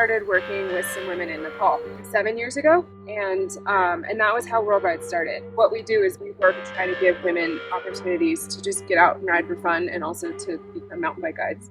started working with some women in Nepal 7 years ago, and that was how World Ride started. What we do is we work to try to give women opportunities to just get out and ride for fun, and also to become mountain bike guides.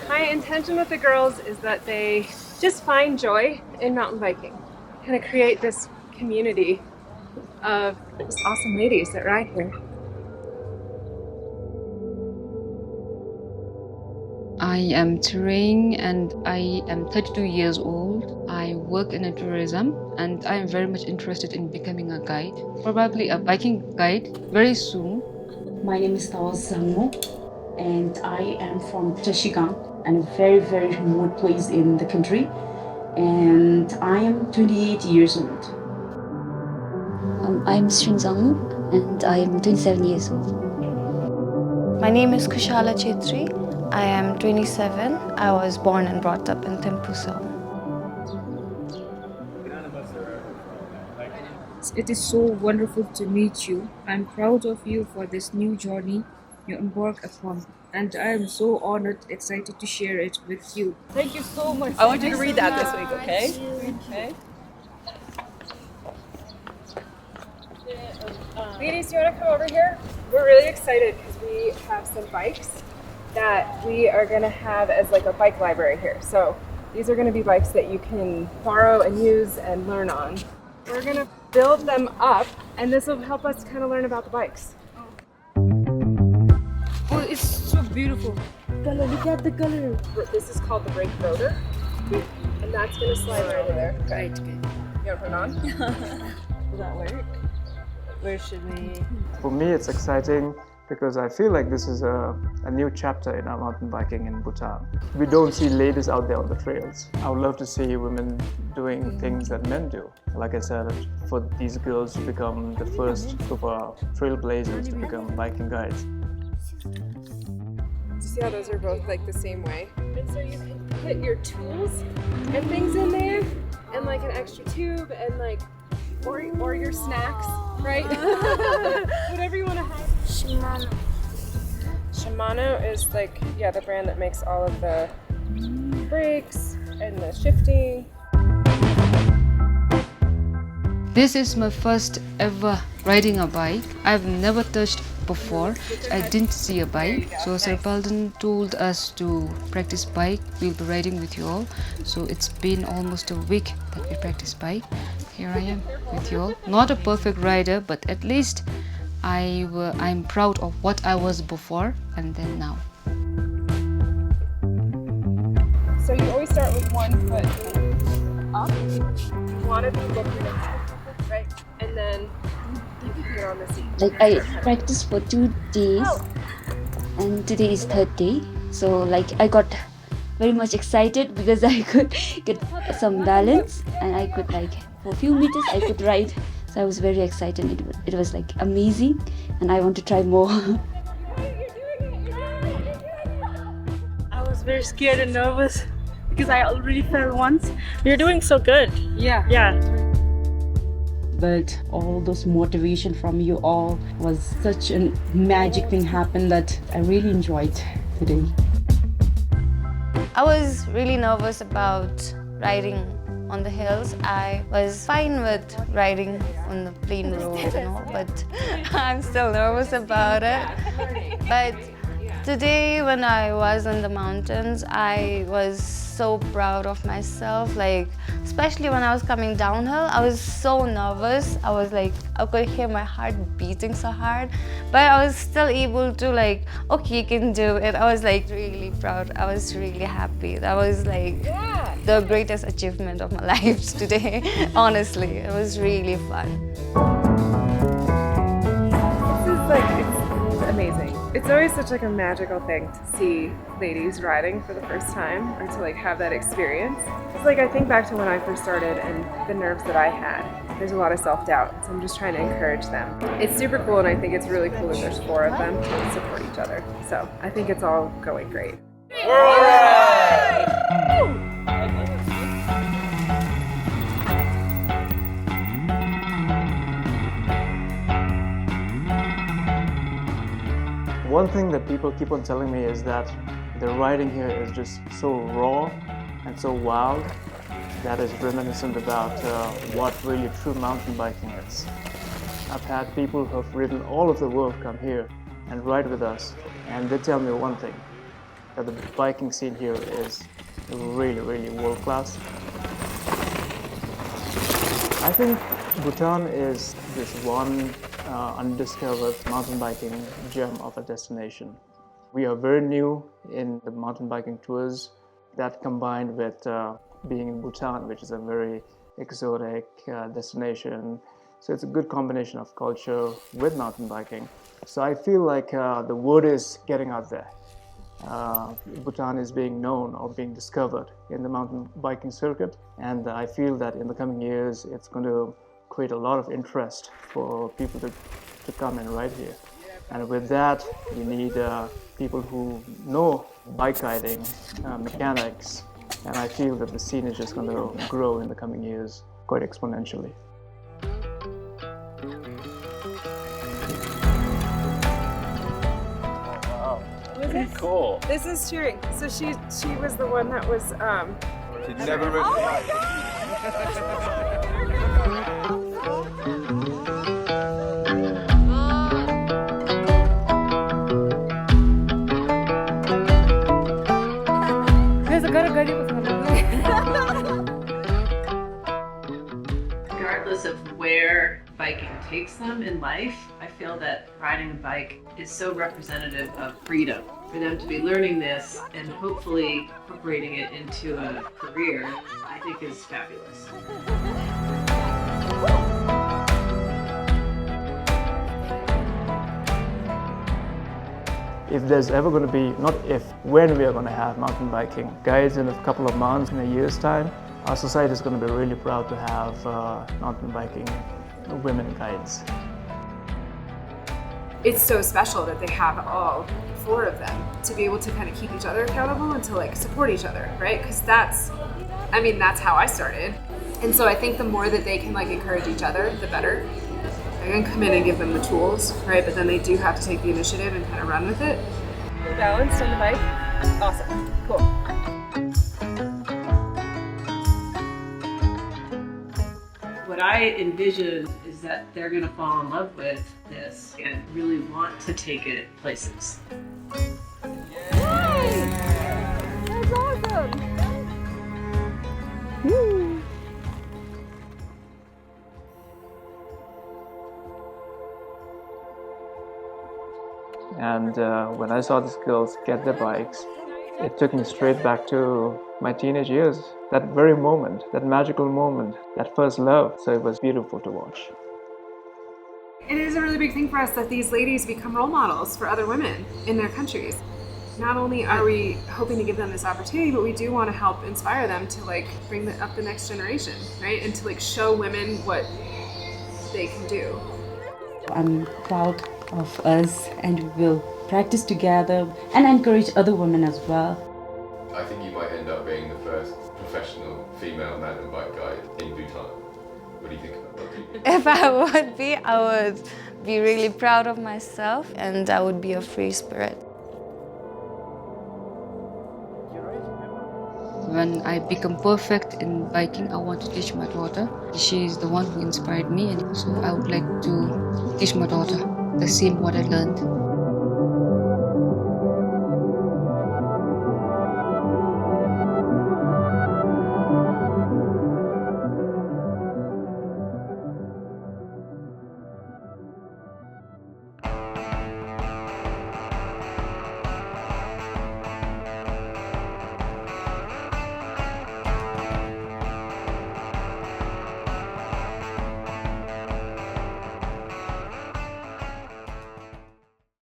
My intention with the girls is that they just find joy in mountain biking, kind of create this community of just awesome ladies that ride here. I am Marin and I am 32 years old. I work in tourism and I am very much interested in becoming a guide, probably a biking guide very soon. My name is Sangmo and I am from Tashigang, and a very, very remote place in the country. And I am 28 years old. I'm Srinzang and I am 27 years old. My name is Kushala Chetri. I am 27. I was born and brought up in Thimphu. It is so wonderful to meet you. I'm proud of you for this new journey you embark upon, and I am so honored, excited to share it with you. Thank you so much. I want you to read that this week, okay? Okay. Ladies, do you want to come over here? We're really excited because we have some bikes that we are going to have as like a bike library here. So these are going to be bikes that you can borrow and use and learn on. We're going to build them up, and this will help us kind of learn about the bikes. Oh, it's so beautiful. Color, look at the color. This is called the brake rotor, and that's going to slide right in there. Okay. Right, good. You want to put it on? Does that work? Where should we? For me, it's exciting because I feel like this is a new chapter in our mountain biking in Bhutan. We don't see ladies out there on the trails. I would love to see women doing things that men do. Like I said, for these girls to become the first group of trailblazers to become biking guides. See how those are both like the same way? And so you can put your tools and things in there, and like an extra tube, and like or your snacks, right? Whatever you want to have. Shimano is like, yeah, the brand that makes all of the brakes and the shifting. This is my first ever riding a bike. I've never touched before. I didn't see a bike. So Sir Palden told us to practice bike. We'll be riding with you all. So it's been almost a week that we practice bike. Here I am with you all. Not a perfect rider, but at least I'm proud of what I was before and then now. So you always start with one foot up. You want to be looking ahead, right? And then you can get on the seat. Like I practiced for 2 days and today is 3rd day. So like I got very much excited because I could get some balance and I could like for a few meters I could ride. So I was very excited. It was like amazing and I want to try more. I was very scared and nervous because I already fell once. You're doing so good. Yeah. Yeah. But all those motivation from you all was such a magic thing happened that I really enjoyed today. I was really nervous about riding on the hills. I was fine with riding on the plain roads and all, but I'm still nervous about it. But today when I was in the mountains, I was so proud of myself, like Especially when I was coming downhill, I was so nervous. I was like, I could hear my heart beating so hard, but I was still able to like, okay, you can do it. I was like really proud. I was really happy. That was like the greatest achievement of my life today. Honestly, it was really fun. This is like, it's amazing. It's always such like a magical thing to see ladies riding for the first time or to like have that experience. It's like I think back to when I first started and the nerves that I had. There's a lot of self-doubt, so I'm just trying to encourage them. It's super cool, and I think it's really cool that there's 4 of them to support each other. So I think it's all going great. One thing that people keep on telling me is that the riding here is just so raw and so wild that is reminiscent about what really true mountain biking is. I've had people who have ridden all over the world come here and ride with us, and they tell me one thing, that the biking scene here is really, really world-class. I think Bhutan is this one undiscovered mountain biking gem of a destination. We are very new in the mountain biking tours. That combined with being in Bhutan, which is a very exotic destination. So it's a good combination of culture with mountain biking. So I feel like the word is getting out there. Bhutan is being known or being discovered in the mountain biking circuit, and I feel that in the coming years it's going to create a lot of interest for people to come and ride here. And with that, you need people who know bike riding, mechanics, and I feel that the scene is just going to grow in the coming years quite exponentially. Cool. This is cheering. So she was the one that was She'd never ridden a bike. Regardless of where biking takes them in life, I feel that riding a bike is so representative of freedom. For them to be learning this and hopefully incorporating it into a career, I think is fabulous. If there's ever going to be, not if, when we are going to have mountain biking guides in a couple of months, in a year's time, our society is going to be really proud to have mountain biking women guides. It's so special that they have all 4 of them to be able to kind of keep each other accountable and to like support each other, right? Because that's how I started. And so I think the more that they can like encourage each other, the better. I can come in and give them the tools, right? But then they do have to take the initiative and kind of run with it. You're balanced on the bike? Awesome, cool. What I envision is that they're going to fall in love with this and really want to take it places. Yay! That's awesome! Woo! And when I saw these girls get their bikes, it took me straight back to my teenage years. That very moment, that magical moment, that first love. So it was beautiful to watch. It is a really big thing for us that these ladies become role models for other women in their countries. Not only are we hoping to give them this opportunity, but we do want to help inspire them to like bring up the next generation, right? And to like show women what they can do. I'm proud of us, and we will practice together and encourage other women as well. I think you might end up being the first professional female mountain bike guide in Bhutan. What do you think about that? If I would be really proud of myself, and I would be a free spirit. When I become perfect in biking, I want to teach my daughter. She is the one who inspired me, and so I would like to teach my daughter the same what I learned.